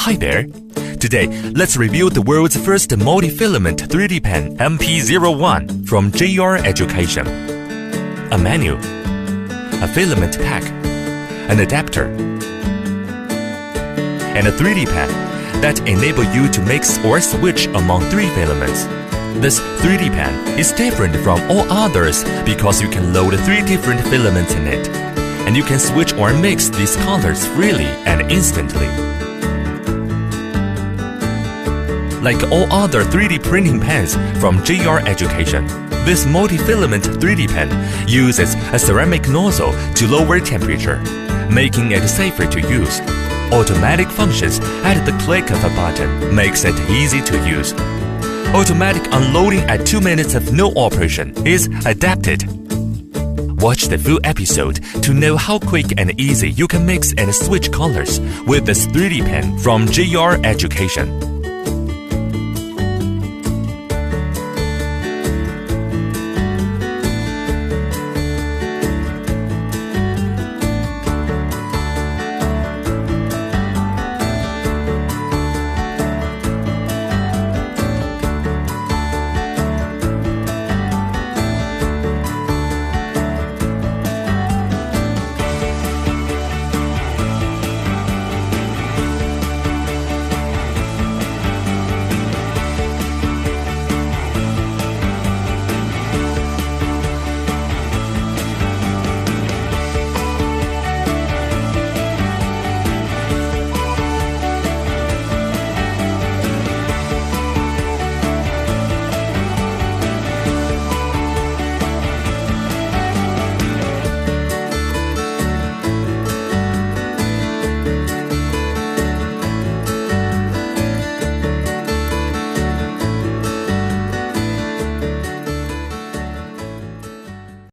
Hi there! Today, let's review the world's first multi-filament 3D pen MP01 from JR Education. A menu, a filament pack, an adapter, and a 3D pen that enable you to mix or switch among 3 filaments. This 3D pen is different from all others because you can load 3 different filaments in it, and you can switch or mix these colors freely and instantly. Like all other 3D printing pens from JR Education, this multi-filament 3D pen uses a ceramic nozzle to lower temperature, making it safer to use. Automatic functions at the click of a button makes it easy to use. Automatic unloading at 2 minutes of no operation is adapted. Watch the full episode to know how quick and easy you can mix and switch colors with this 3D pen from JR Education.